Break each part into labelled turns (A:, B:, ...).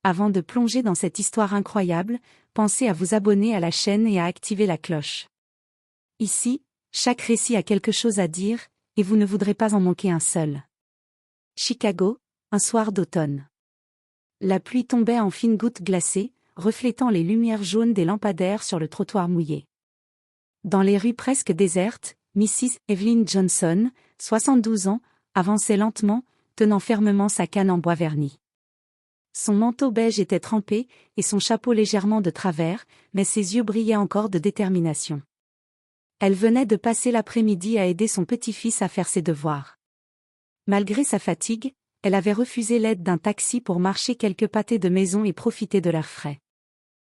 A: Avant de plonger dans cette histoire incroyable, pensez à vous abonner à la chaîne et à activer la cloche. Ici, chaque récit a quelque chose à dire, et vous ne voudrez pas en manquer un seul. Chicago, un soir d'automne. La pluie tombait en fines gouttes glacées, reflétant les lumières jaunes des lampadaires sur le trottoir mouillé. Dans les rues presque désertes, Mrs. Evelyn Johnson, 72 ans, avançait lentement, tenant fermement sa canne en bois verni. Son manteau beige était trempé, et son chapeau légèrement de travers, mais ses yeux brillaient encore de détermination. Elle venait de passer l'après-midi à aider son petit-fils à faire ses devoirs. Malgré sa fatigue, elle avait refusé l'aide d'un taxi pour marcher quelques pâtés de maison et profiter de l'air frais.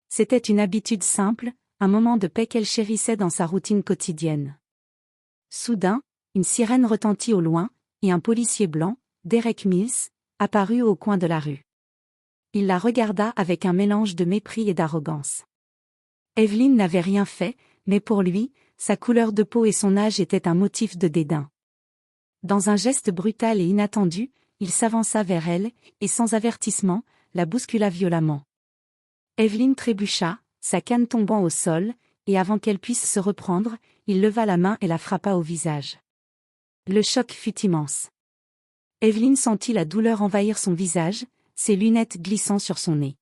A: C'était une habitude simple, un moment de paix qu'elle chérissait dans sa routine quotidienne. Soudain, une sirène retentit au loin, et un policier blanc, Derek Mills, apparut au coin de la rue. Il la regarda avec un mélange de mépris et d'arrogance. Evelyn n'avait rien fait, mais pour lui, sa couleur de peau et son âge étaient un motif de dédain. Dans un geste brutal et inattendu, il s'avança vers elle, et sans avertissement, la bouscula violemment. Evelyn trébucha, sa canne tombant au sol, et avant qu'elle puisse se reprendre, il leva la main et la frappa au visage. Le choc fut immense. Evelyn sentit la douleur envahir son visage, ses lunettes glissant sur son nez.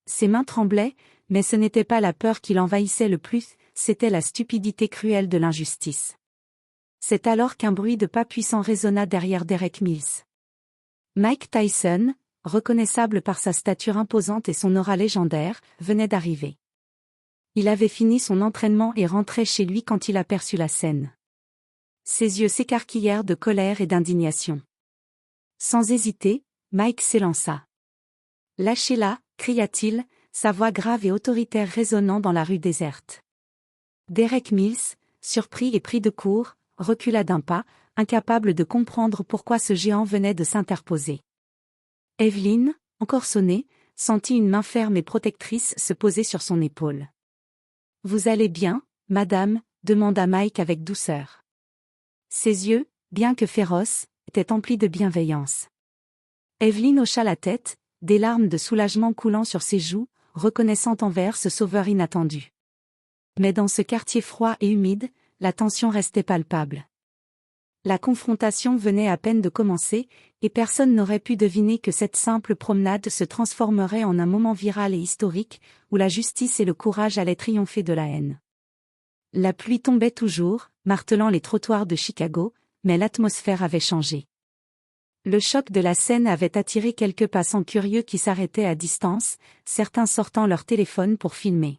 A: Ses mains tremblaient, mais ce n'était pas la peur qui l'envahissait le plus, c'était la stupidité cruelle de l'injustice. C'est alors qu'un bruit de pas puissant résonna derrière Derek Mills. Mike Tyson, reconnaissable par sa stature imposante et son aura légendaire, venait d'arriver. Il avait fini son entraînement et rentrait chez lui quand il aperçut la scène. Ses yeux s'écarquillèrent de colère et d'indignation. Sans hésiter, Mike s'élança. « Lâchez-la » cria-t-il, sa voix grave et autoritaire résonnant dans la rue déserte. Derek Mills, surpris et pris de court, recula d'un pas, incapable de comprendre pourquoi ce géant venait de s'interposer. Evelyn, encore sonnée, sentit une main ferme et protectrice se poser sur son épaule. « Vous allez bien, madame » demanda Mike avec douceur. Ses yeux, bien que féroces, étaient emplis de bienveillance. Evelyn hocha la tête, des larmes de soulagement coulant sur ses joues, reconnaissant envers ce sauveur inattendu. Mais dans ce quartier froid et humide, la tension restait palpable. La confrontation venait à peine de commencer, et personne n'aurait pu deviner que cette simple promenade se transformerait en un moment viral et historique, où la justice et le courage allaient triompher de la haine. La pluie tombait toujours, martelant les trottoirs de Chicago, mais l'atmosphère avait changé. Le choc de la scène avait attiré quelques passants curieux qui s'arrêtaient à distance, certains sortant leur téléphone pour filmer.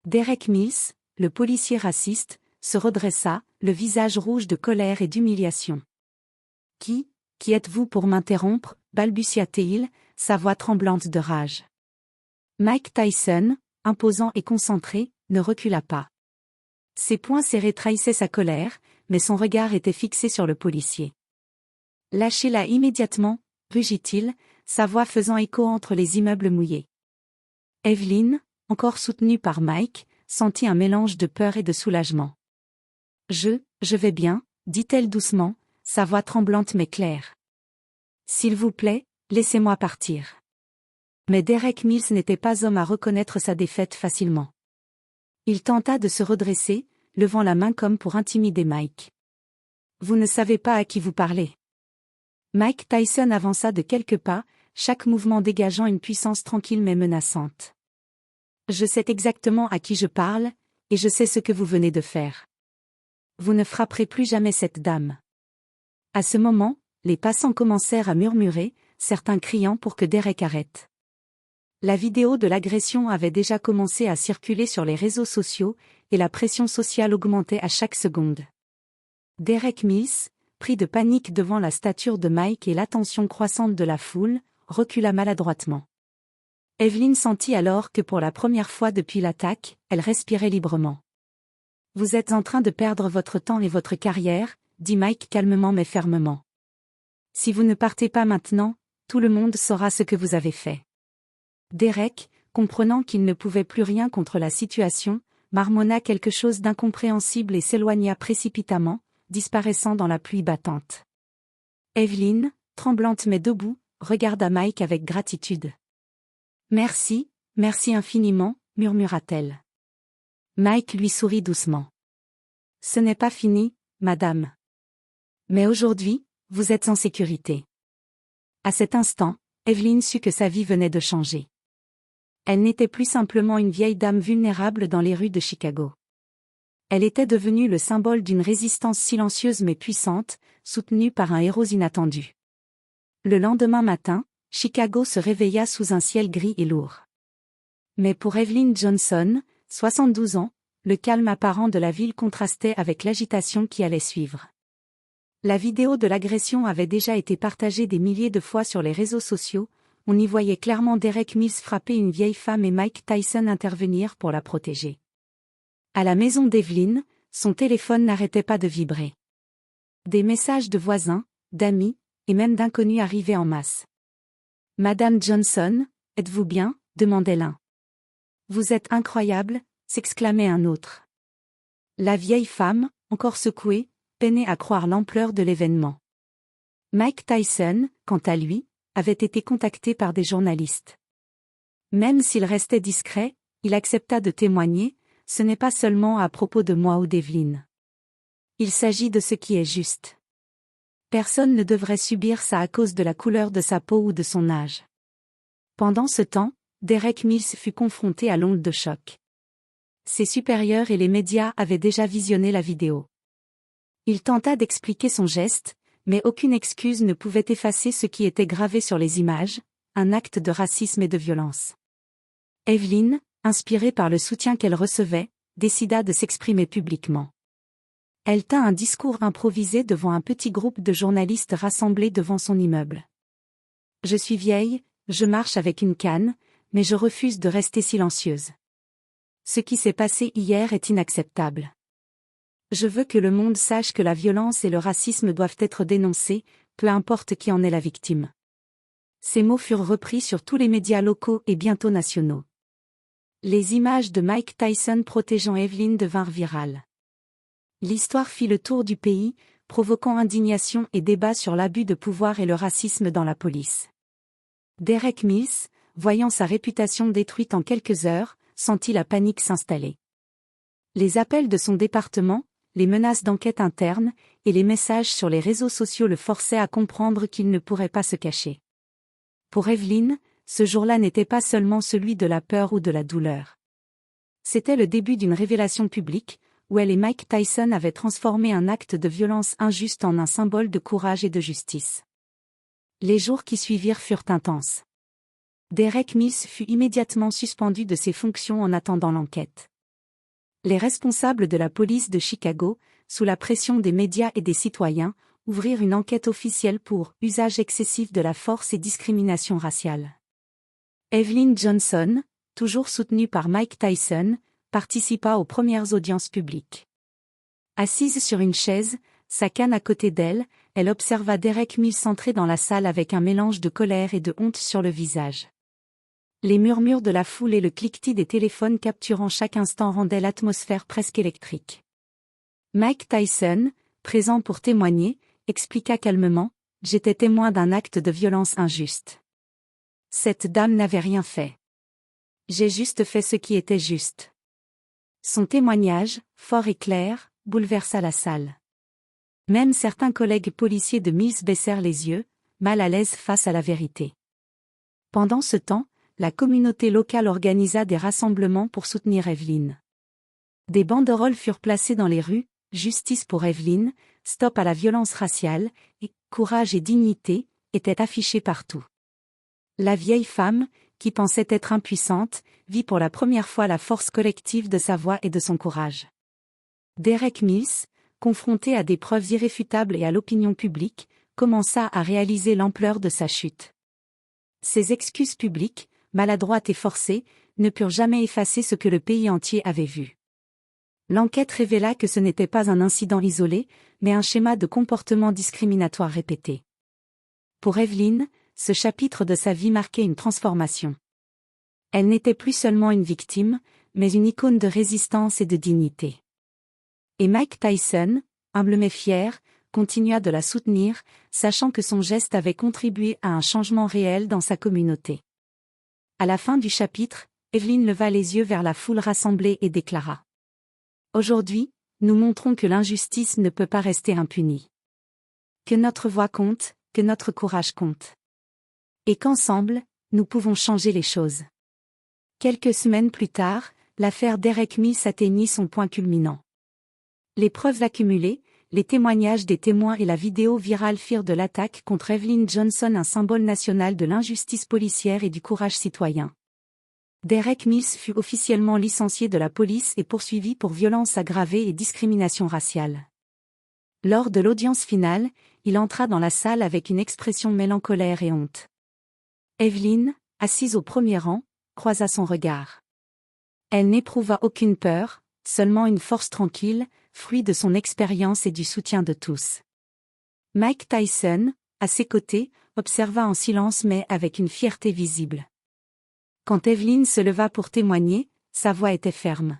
A: Derek Mills, le policier raciste, se redressa, le visage rouge de colère et d'humiliation. « Qui êtes-vous pour m'interrompre » balbutia-t-il, sa voix tremblante de rage. Mike Tyson, imposant et concentré, ne recula pas. Ses poings serrés trahissaient sa colère, mais son regard était fixé sur le policier. « Lâchez-la immédiatement » rugit-il, sa voix faisant écho entre les immeubles mouillés. Evelyn, encore soutenue par Mike, sentit un mélange de peur et de soulagement. « Je vais bien » dit-elle doucement, sa voix tremblante mais claire. « S'il vous plaît, laissez-moi partir. » Mais Derek Mills n'était pas homme à reconnaître sa défaite facilement. Il tenta de se redresser, levant la main comme pour intimider Mike. « Vous ne savez pas à qui vous parlez. » Mike Tyson avança de quelques pas, chaque mouvement dégageant une puissance tranquille mais menaçante. « Je sais exactement à qui je parle, et je sais ce que vous venez de faire. Vous ne frapperez plus jamais cette dame. » À ce moment, les passants commencèrent à murmurer, certains criant pour que Derek arrête. La vidéo de l'agression avait déjà commencé à circuler sur les réseaux sociaux, et la pression sociale augmentait à chaque seconde. Derek Mills, pris de panique devant la stature de Mike et l'attention croissante de la foule, recula maladroitement. Evelyn sentit alors que pour la première fois depuis l'attaque, elle respirait librement. « Vous êtes en train de perdre votre temps et votre carrière » dit Mike calmement mais fermement. « Si vous ne partez pas maintenant, tout le monde saura ce que vous avez fait. » Derek, comprenant qu'il ne pouvait plus rien contre la situation, marmonna quelque chose d'incompréhensible et s'éloigna précipitamment, disparaissant dans la pluie battante. Evelyn, tremblante mais debout, regarda Mike avec gratitude. Merci, merci infiniment, murmura-t-elle. Mike lui sourit doucement. Ce n'est pas fini, madame. Mais aujourd'hui, vous êtes en sécurité. À cet instant, Evelyn sut que sa vie venait de changer. Elle n'était plus simplement une vieille dame vulnérable dans les rues de Chicago. Elle était devenue le symbole d'une résistance silencieuse mais puissante, soutenue par un héros inattendu. Le lendemain matin, Chicago se réveilla sous un ciel gris et lourd. Mais pour Evelyn Johnson, 72 ans, le calme apparent de la ville contrastait avec l'agitation qui allait suivre. La vidéo de l'agression avait déjà été partagée des milliers de fois sur les réseaux sociaux, on y voyait clairement Derek Mills frapper une vieille femme et Mike Tyson intervenir pour la protéger. À la maison d'Evelyn, son téléphone n'arrêtait pas de vibrer. Des messages de voisins, d'amis, et même d'inconnus arrivaient en masse. « Madame Johnson, êtes-vous bien ?» demandait l'un. « Vous êtes incroyable !» s'exclamait un autre. La vieille femme, encore secouée, peinait à croire l'ampleur de l'événement. Mike Tyson, quant à lui, avait été contacté par des journalistes. Même s'il restait discret, il accepta de témoigner. Ce n'est pas seulement à propos de moi ou d'Evelyn. Il s'agit de ce qui est juste. Personne ne devrait subir ça à cause de la couleur de sa peau ou de son âge. Pendant ce temps, Derek Mills fut confronté à l'onde de choc. Ses supérieurs et les médias avaient déjà visionné la vidéo. Il tenta d'expliquer son geste, mais aucune excuse ne pouvait effacer ce qui était gravé sur les images, un acte de racisme et de violence. Evelyn, inspirée par le soutien qu'elle recevait, décida de s'exprimer publiquement. Elle tint un discours improvisé devant un petit groupe de journalistes rassemblés devant son immeuble. « Je suis vieille, je marche avec une canne, mais je refuse de rester silencieuse. Ce qui s'est passé hier est inacceptable. Je veux que le monde sache que la violence et le racisme doivent être dénoncés, peu importe qui en est la victime. » Ces mots furent repris sur tous les médias locaux et bientôt nationaux. Les images de Mike Tyson protégeant Evelyn devinrent virales. L'histoire fit le tour du pays, provoquant indignation et débat sur l'abus de pouvoir et le racisme dans la police. Derek Mills, voyant sa réputation détruite en quelques heures, sentit la panique s'installer. Les appels de son département, les menaces d'enquête interne, et les messages sur les réseaux sociaux le forçaient à comprendre qu'il ne pourrait pas se cacher. Pour Evelyn, ce jour-là n'était pas seulement celui de la peur ou de la douleur. C'était le début d'une révélation publique, où elle et Mike Tyson avaient transformé un acte de violence injuste en un symbole de courage et de justice. Les jours qui suivirent furent intenses. Derek Mills fut immédiatement suspendu de ses fonctions en attendant l'enquête. Les responsables de la police de Chicago, sous la pression des médias et des citoyens, ouvrirent une enquête officielle pour usage excessif de la force et discrimination raciale. Evelyn Johnson, toujours soutenue par Mike Tyson, participa aux premières audiences publiques. Assise sur une chaise, sa canne à côté d'elle, elle observa Derek Mills entrer dans la salle avec un mélange de colère et de honte sur le visage. Les murmures de la foule et le cliquetis des téléphones capturant chaque instant rendaient l'atmosphère presque électrique. Mike Tyson, présent pour témoigner, expliqua calmement : « J'étais témoin d'un acte de violence injuste. Cette dame n'avait rien fait. J'ai juste fait ce qui était juste. » Son témoignage, fort et clair, bouleversa la salle. Même certains collègues policiers de Mills baissèrent les yeux, mal à l'aise face à la vérité. Pendant ce temps, la communauté locale organisa des rassemblements pour soutenir Evelyn. Des banderoles furent placées dans les rues, « Justice pour Evelyn »,« Stop à la violence raciale » et « Courage et dignité » étaient affichées partout. La vieille femme, qui pensait être impuissante, vit pour la première fois la force collective de sa voix et de son courage. Derek Mills, confronté à des preuves irréfutables et à l'opinion publique, commença à réaliser l'ampleur de sa chute. Ses excuses publiques, maladroites et forcées, ne purent jamais effacer ce que le pays entier avait vu. L'enquête révéla que ce n'était pas un incident isolé, mais un schéma de comportement discriminatoire répété. Pour Evelyn, ce chapitre de sa vie marquait une transformation. Elle n'était plus seulement une victime, mais une icône de résistance et de dignité. Et Mike Tyson, humble mais fier, continua de la soutenir, sachant que son geste avait contribué à un changement réel dans sa communauté. À la fin du chapitre, Evelyn leva les yeux vers la foule rassemblée et déclara. Aujourd'hui, nous montrons que l'injustice ne peut pas rester impunie. Que notre voix compte, que notre courage compte. Et qu'ensemble, nous pouvons changer les choses. Quelques semaines plus tard, l'affaire Derek Mills atteignit son point culminant. Les preuves accumulées, les témoignages des témoins et la vidéo virale firent de l'attaque contre Evelyn Johnson un symbole national de l'injustice policière et du courage citoyen. Derek Mills fut officiellement licencié de la police et poursuivi pour violence aggravée et discrimination raciale. Lors de l'audience finale, il entra dans la salle avec une expression mêlant colère et honte. Evelyn, assise au premier rang, croisa son regard. Elle n'éprouva aucune peur, seulement une force tranquille, fruit de son expérience et du soutien de tous. Mike Tyson, à ses côtés, observa en silence mais avec une fierté visible. Quand Evelyn se leva pour témoigner, sa voix était ferme.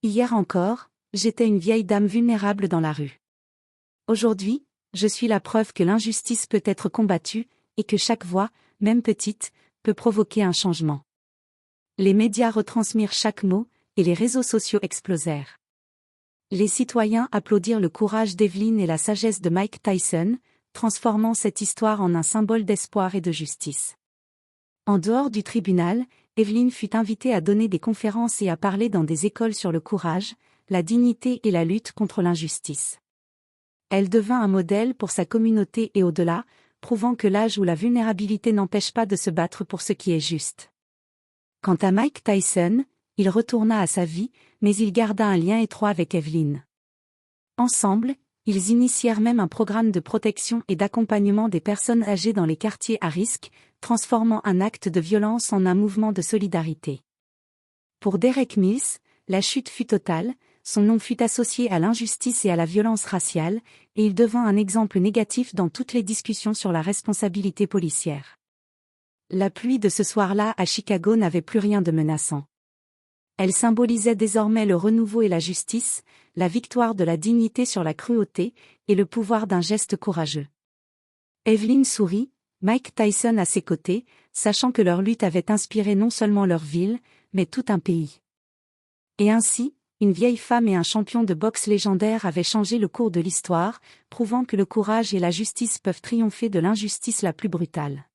A: Hier encore, j'étais une vieille dame vulnérable dans la rue. Aujourd'hui, je suis la preuve que l'injustice peut être combattue, et que chaque voix, même petite, peut provoquer un changement. Les médias retransmirent chaque mot, et les réseaux sociaux explosèrent. Les citoyens applaudirent le courage d'Evelyn et la sagesse de Mike Tyson, transformant cette histoire en un symbole d'espoir et de justice. En dehors du tribunal, Evelyn fut invitée à donner des conférences et à parler dans des écoles sur le courage, la dignité et la lutte contre l'injustice. Elle devint un modèle pour sa communauté et au-delà, prouvant que l'âge ou la vulnérabilité n'empêche pas de se battre pour ce qui est juste. Quant à Mike Tyson, il retourna à sa vie, mais il garda un lien étroit avec Evelyn. Ensemble, ils initièrent même un programme de protection et d'accompagnement des personnes âgées dans les quartiers à risque, transformant un acte de violence en un mouvement de solidarité. Pour Derek Mills, la chute fut totale, son nom fut associé à l'injustice et à la violence raciale, et il devint un exemple négatif dans toutes les discussions sur la responsabilité policière. La pluie de ce soir-là à Chicago n'avait plus rien de menaçant. Elle symbolisait désormais le renouveau et la justice, la victoire de la dignité sur la cruauté, et le pouvoir d'un geste courageux. Evelyn sourit, Mike Tyson à ses côtés, sachant que leur lutte avait inspiré non seulement leur ville, mais tout un pays. Et ainsi, une vieille femme et un champion de boxe légendaire avaient changé le cours de l'histoire, prouvant que le courage et la justice peuvent triompher de l'injustice la plus brutale.